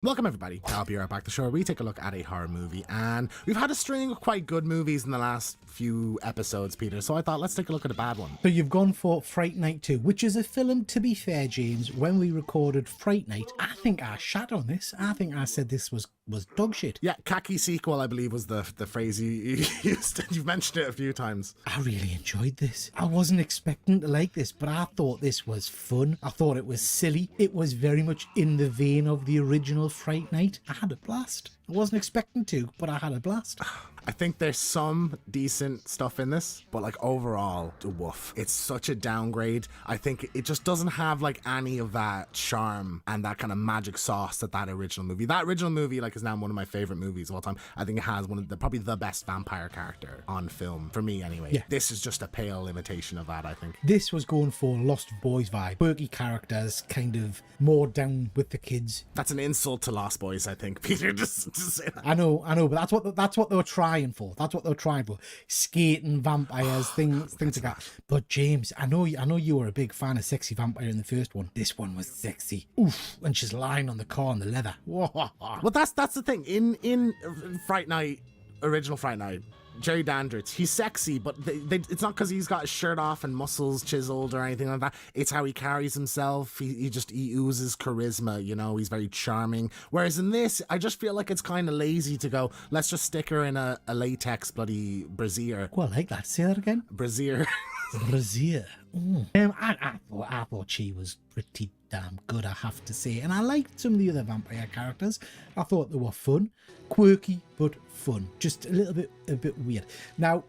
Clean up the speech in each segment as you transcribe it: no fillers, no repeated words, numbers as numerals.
Welcome everybody, I'll be right back the show where we take a look at a horror movie, and we've had a string of quite good movies in the last few episodes, Peter, so I thought let's take a look at a bad one. So you've gone for Fright Night 2, which is a film, to be fair, James, when we recorded Fright Night, I think I shat on this. I think I said this was dog shit. Yeah, khaki sequel, I believe, was the phrase you used. You've mentioned it a few times. I really enjoyed this. I wasn't expecting to like this, but I thought this was fun. I thought it was silly. It was very much in the vein of the original Fright Night. I had a blast. I wasn't expecting to, but I had a blast. I think there's some decent stuff in this, but like overall, woof. It's such a downgrade. I think it just doesn't have like any of that charm and that kind of magic sauce that original movie. That original movie like is now one of my favorite movies of all time. I think it has one of the probably the best vampire character on film for me anyway. Yeah. This is just a pale imitation of that, I think. This was going for Lost Boys vibe. Murky characters, kind of more down with the kids. That's an insult to Lost Boys, I think, Peter. Just say that. I know, but that's what they were trying for. That's what they were trying for. Skating vampires, things like that. But James, I know you were a big fan of sexy vampire in the first one. This one was sexy. Oof, when she's lying on the car in the leather. Well, that's the thing. In Fright Night, original Fright Night, Jerry Dandridge, he's sexy, but it's not because he's got his shirt off and muscles chiseled or anything like that. It's how he carries himself. He oozes charisma, you know, he's very charming. Whereas in this, I just feel like it's kind of lazy to go, let's just stick her in a latex bloody brassiere. Oh, I like that. Say that again. Brassiere. Brassiere. I thought she was pretty damn good, I have to say. And I liked some of the other vampire characters. I thought they were fun. Quirky, but fun. Just a bit weird. Now,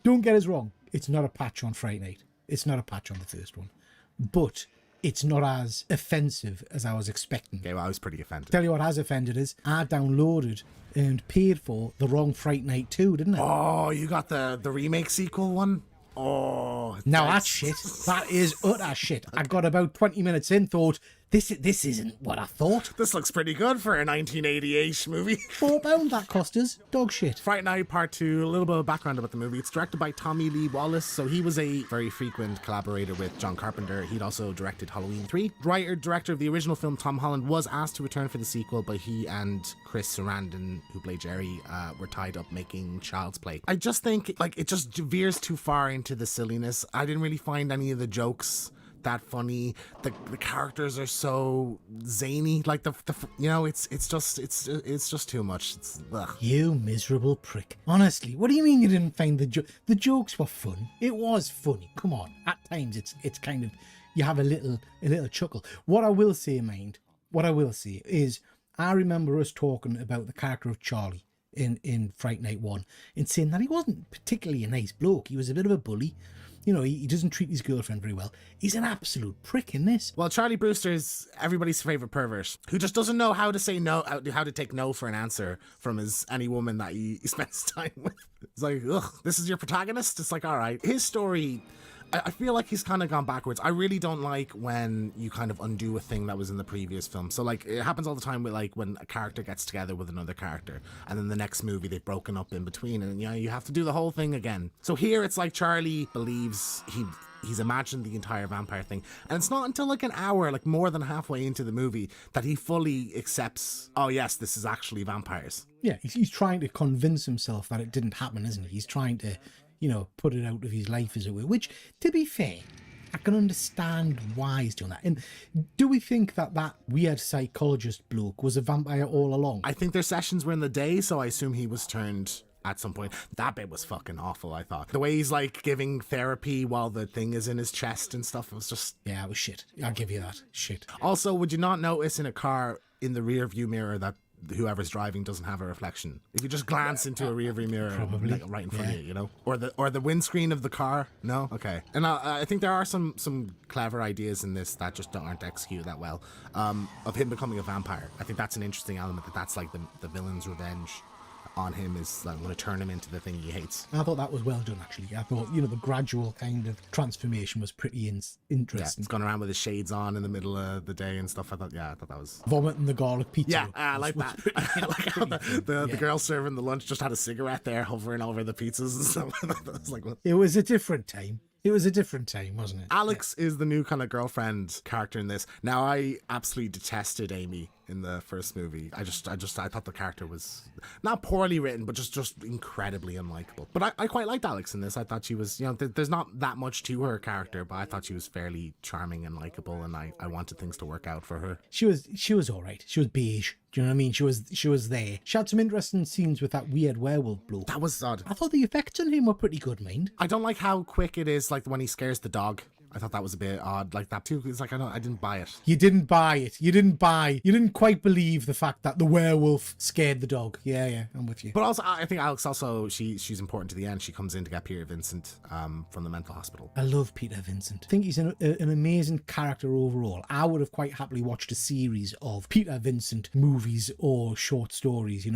don't get us wrong. It's not a patch on Fright Night. It's not a patch on the first one. But it's not as offensive as I was expecting. Okay, well, I was pretty offended. Tell you what has offended is I downloaded and paid for the wrong Fright Night 2, didn't I? Oh, you got the remake sequel one? Oh, now that's shit. That is utter shit. I got about 20 minutes in, thought, this isn't what I thought. This looks pretty good for a 1988 movie. £4 that cost us. Dog shit. Fright Night Part 2, a little bit of background about the movie. It's directed by Tommy Lee Wallace, so he was a very frequent collaborator with John Carpenter. He'd also directed Halloween 3. Writer-director of the original film, Tom Holland, was asked to return for the sequel, but he and Chris Sarandon, who played Jerry, were tied up making Child's Play. I just think like it just veers too far into the silliness. I didn't really find any of the jokes that funny. The characters are so zany, like the you know, it's just too much. It's ugh. You miserable prick. Honestly, what do you mean you didn't find the jokes were fun? It was funny. Come on. At times it's kind of, you have a little chuckle. What I will say is I remember us talking about the character of Charlie in Fright Night 1 and saying that he wasn't particularly a nice bloke. He was a bit of a bully. You know, he doesn't treat his girlfriend very well. He's an absolute prick in this. Well, Charlie Brewster is everybody's favorite pervert who just doesn't know how to say no, how to take no for an answer from any woman that he spends time with. It's like, ugh, this is your protagonist? It's like, all right. His story, I feel like he's kind of gone backwards. I really don't like when you kind of undo a thing that was in the previous film. So like it happens all the time with like when a character gets together with another character and then the next movie they've broken up in between and you know you have to do the whole thing again. So here it's like Charlie believes he's imagined the entire vampire thing, and it's not until like an hour, like more than halfway into the movie, that he fully accepts, oh yes, this is actually vampires. Yeah, he's trying to convince himself that it didn't happen, isn't he? He's trying to, you know, put it out of his life, as it were, which, to be fair, I can understand why he's doing that. And do we think that weird psychologist bloke was a vampire all along? I think their sessions were in the day, so I assume he was turned at some point. That bit was fucking awful, I thought. The way he's like giving therapy while the thing is in his chest and stuff, it was just... Yeah, it was shit. I'll give you that. Shit. Also, would you not notice in a car in the rear view mirror that whoever's driving doesn't have a reflection? If you just glance into a rear view mirror, probably, like right in front of you, you know, or the windscreen of the car. No, okay. And I think there are some clever ideas in this that just aren't executed that well. Of him becoming a vampire, I think that's an interesting element. That's like the villain's revenge on him, is like, going to turn him into the thing he hates. I thought that was well done, actually. I thought, you know, the gradual kind of transformation was pretty interesting. Yeah, he's gone around with his shades on in the middle of the day and stuff. I thought that was... Vomiting the garlic pizza. Yeah, I like that. I like how the girl serving the lunch just had a cigarette there hovering over the pizzas and stuff. I was like, what? It was a different time. It was a different time, wasn't it? Alex is the new kind of girlfriend character in this. Now, I absolutely detested Amy in the first movie. I thought the character was not poorly written, but just incredibly unlikable. But I quite liked Alex in this. I thought she was, there's not that much to her character, but I thought she was fairly charming and likable, and I wanted things to work out for her. She was all right. She was beige. Do you know what I mean? She was there. She had some interesting scenes with that weird werewolf bloke. That was odd. I thought the effects on him were pretty good, mind. I don't like how quick it is, like when he scares the dog. I thought that was a bit odd, like that too. It's like I didn't buy it. You didn't buy it. You didn't quite believe the fact that the werewolf scared the dog. Yeah, I'm with you. But also, I think Alex also she's important to the end. She comes in to get Peter Vincent from the mental hospital. I love Peter Vincent. I think he's an amazing character overall. I would have quite happily watched a series of Peter Vincent movies or short stories.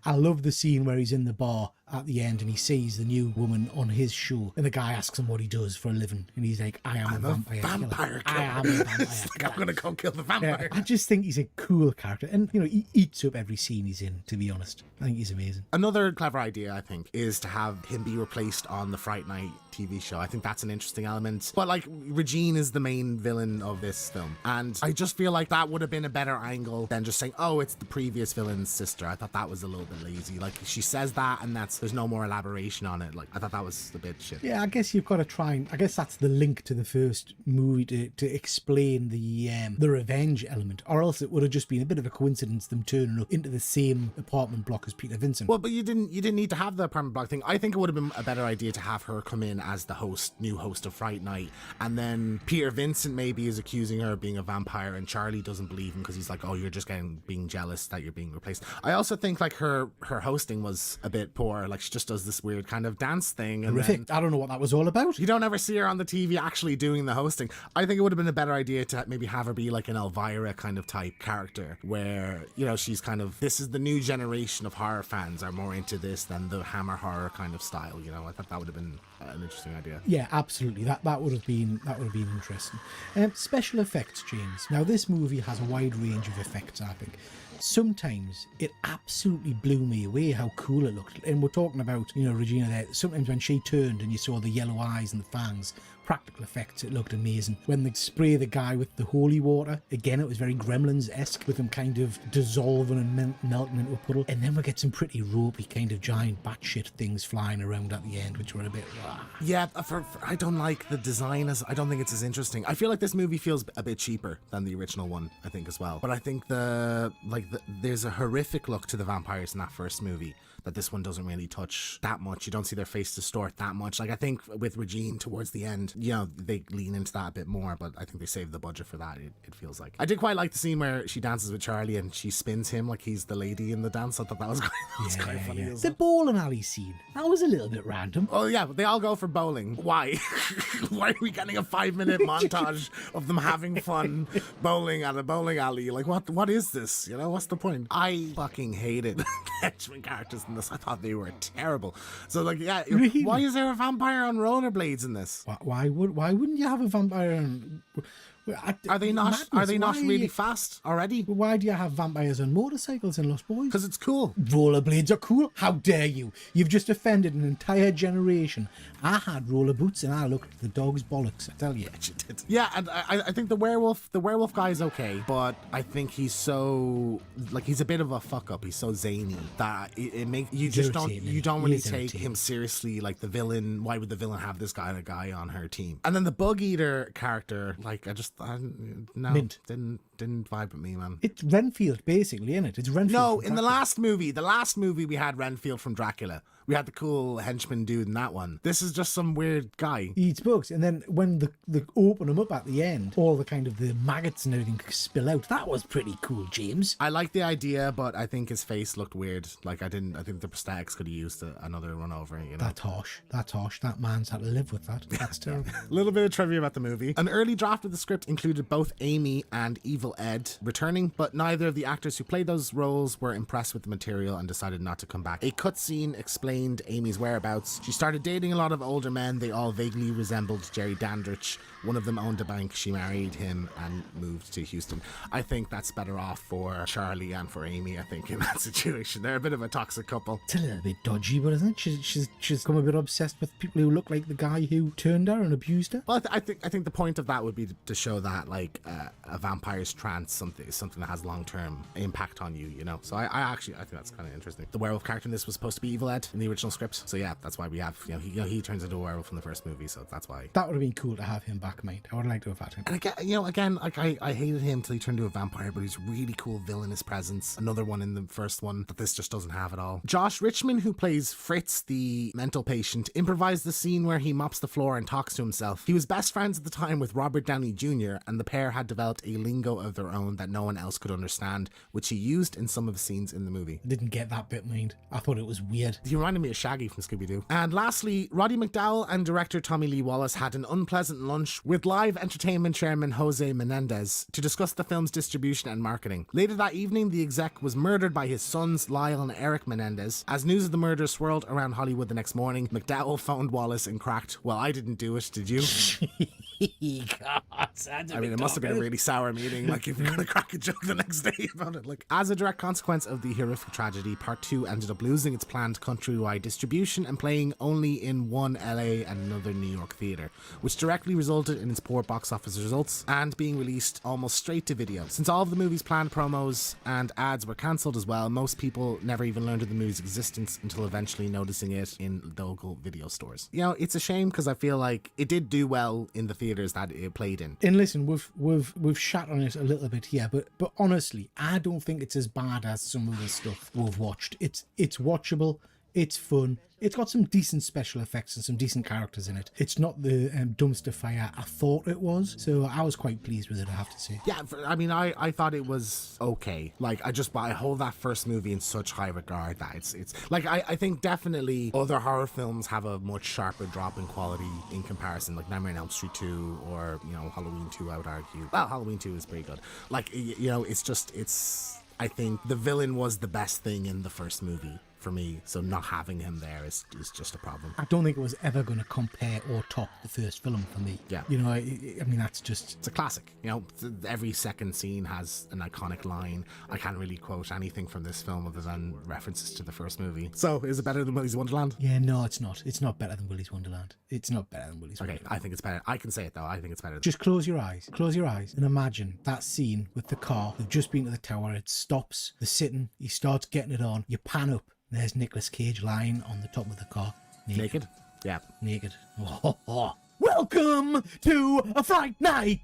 I love the scene where he's in the bar at the end and he sees the new woman on his show, and the guy asks him what he does for a living, and he's like, I'm a vampire killer. I am a vampire killer. I'm gonna go kill the vampire. I just think he's a cool character, and he eats up every scene he's in, to be honest. I think he's amazing. Another clever idea, I think, is to have him be replaced on the Fright Night TV show. I think that's an interesting element. But like, Regine is the main villain of this film, and I just feel like that would have been a better angle than just saying, oh, it's the previous villain's sister. I thought that was a little bit lazy. Like, she says that, and there's no more elaboration on it. Like, I thought that was a bit shit. Yeah, I guess you've got to try and, I guess that's the link to the first movie to explain the revenge element, or else it would have just been a bit of a coincidence them turning up into the same apartment block as Peter Vincent. Well, but you didn't need to have the apartment block thing. I think it would have been a better idea to have her come in as the new host of Fright Night, and then Peter Vincent maybe is accusing her of being a vampire, and Charlie doesn't believe him because he's like, oh, you're just being jealous that you're being replaced. I also think like her hosting was a bit poor. Like, she just does this weird kind of dance thing, and horrific. I don't know what that was all about. You don't ever see her on the TV actually doing the hosting. I think it would have been a better idea to maybe have her be like an Elvira kind of type character, where she's kind of, this is the new generation of horror fans are more into this than the Hammer horror kind of style. I thought that would have been an interesting idea. Yeah, absolutely. That would have been interesting. Special effects, James. Now, this movie has a wide range of effects, I think. Sometimes it absolutely blew me away how cool it looked. And we're talking about, Regina there. Sometimes when she turned and you saw the yellow eyes and the fangs, practical effects, it looked amazing. When they spray the guy with the holy water, again, it was very Gremlins-esque, with him kind of dissolving and melting into a puddle. And then we get some pretty ropey kind of giant batshit things flying around at the end, which were a bit rah. Yeah, I don't like the design. I don't think it's as interesting. I feel like this movie feels a bit cheaper than the original one, I think, as well. But I think there's a horrific look to the vampires in that first movie that this one doesn't really touch that much. You don't see their face distort that much. Like, I think with Regine towards the end, they lean into that a bit more, but I think they saved the budget for that, it feels like. I did quite like the scene where she dances with Charlie and she spins him like he's the lady in the dance. I thought that was quite funny. Yeah. The bowling alley scene, that was a little bit random. Oh yeah, they all go for bowling. Why? Why are we getting a 5-minute montage of them having fun bowling at a bowling alley? Like, what is this? What's the point? I fucking hated the henchmen characters in this. I thought they were terrible. So like, yeah, really? Why is there a vampire on rollerblades in this? Why wouldn't you have a vampire on... Are they not really fast already? Why do you have vampires on motorcycles in Lost Boys? Because it's cool. Rollerblades are cool. How dare you? You've just offended an entire generation. I had roller boots and I looked at the dog's bollocks, I tell you. You did. Yeah, and I think the werewolf guy is okay, but I think he's so, like, he's a bit of a fuck up. He's so zany that it makes you just don't really take him seriously. Like, the villain, why would the villain have this kind of guy on her team? And then the bug eater character, like, didn't vibe with me, man. It's Renfield, basically, isn't it? It's Renfield. No, in the last movie we had Renfield from Dracula. We had the cool henchman dude in that one. This is just some weird guy. He eats bugs, and then when they open him up at the end, all the kind of the maggots and everything spill out. That was pretty cool, James. I like the idea, but I think his face looked weird. Like, I think the prosthetics could have used another run over, That's harsh. That man's had to live with that. That's terrible. A little bit of trivia about the movie. An early draft of the script included both Amy and Evil Ed returning, but neither of the actors who played those roles were impressed with the material and decided not to come back. A cutscene explained Amy's whereabouts. She started dating a lot of older men. They all vaguely resembled Jerry Dandridge. One of them owned a bank. She married him and moved to Houston. I think that's better off for Charlie and for Amy, I think, in that situation. They're a bit of a toxic couple. It's a little bit dodgy, but isn't it? She's become a bit obsessed with people who look like the guy who turned her and abused her. Well, I think the point of that would be to show that like a vampire's trance something that has long-term impact on you, you know. So I think that's kind of interesting. The werewolf character in this was supposed to be Evil Ed in the original script. So yeah, that's why we have, he turns into a werewolf in the first movie. So that's why. That would have been cool to have him back, mate. I would like to have had him. And again, like I hated him till he turned into a vampire, but he's really cool villainous presence. Another one in the first one that this just doesn't have at all. Josh Richmond, who plays Fritz, the mental patient, improvised the scene where he mops the floor and talks to himself. He was best friends at the time with Robert Downey Jr., and the pair had developed a lingo of their own that no one else could understand, which he used in some of the scenes in the movie. I didn't get that bit, mate. I thought it was weird. He reminded me of Shaggy from Scooby-Doo. And lastly, Roddy McDowall and director Tommy Lee Wallace had an unpleasant lunch with Live Entertainment chairman Jose Menendez to discuss the film's distribution and marketing. Later that evening, the exec was murdered by his sons Lyle and Eric Menendez. As news of the murder swirled around Hollywood the next morning, McDowall phoned Wallace and cracked, "Well, I didn't do it, did you?" God, I mean, it must have been a really sour meeting, like, if you're going to crack a joke the next day about it. Like, as a direct consequence of the horrific tragedy, Part 2 ended up losing its planned countrywide distribution and playing only in one LA and another New York theatre, which directly resulted in its poor box office results and being released almost straight to video. Since all of the movie's planned promos and ads were cancelled as well, most people never even learned of the movie's existence until eventually noticing it in local video stores. You know, it's a shame because I feel like it did do well in the theatres that it played in. And listen, we've shat on it a little bit here, but honestly, I don't think it's as bad as some of the stuff we've watched. It's watchable, it's fun, it's got some decent special effects and some decent characters in it. It's not the dumpster fire I thought it was, so I was quite pleased with it, I have to say. Yeah, I mean, I thought it was okay. Like, I hold that first movie in such high regard that it's like, I think definitely other horror films have a much sharper drop in quality in comparison, like Nightmare on Elm Street 2 or, Halloween 2, I would argue. Well, Halloween 2 is pretty good. Like, I think the villain was the best thing in the first movie for me, so not having him there is just a problem. I don't think it was ever going to compare or top the first film for me. Yeah. I mean, that's just... It's a classic. Every second scene has an iconic line. I can't really quote anything from this film other than references to the first movie. So, is it better than Willy's Wonderland? Yeah, no, it's not. It's not better than Willy's Wonderland. It's not better than Willy's Wonderland. Okay, I think it's better. I can say it though. I think it's better. Just close your eyes. Close your eyes and imagine that scene with the car. They've just been to the tower. It stops. They're sitting. He starts getting it on. You pan up. There's Nicolas Cage lying on the top of the car. Naked? Yeah. Naked. Oh. Welcome to a Fright Night!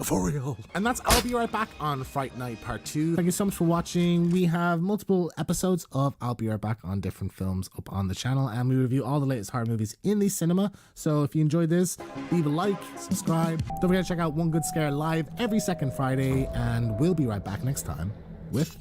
For real. And that's I'll Be Right Back on Fright Night Part 2. Thank you so much for watching. We have multiple episodes of I'll Be Right Back on different films up on the channel, and we review all the latest horror movies in the cinema. So if you enjoyed this, leave a like, subscribe. Don't forget to check out One Good Scare live every second Friday, and we'll be right back next time with...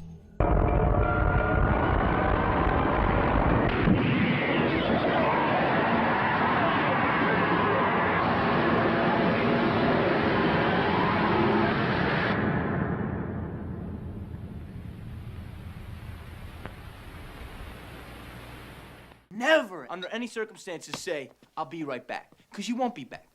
Never, under any circumstances, say, "I'll be right back," because you won't be back.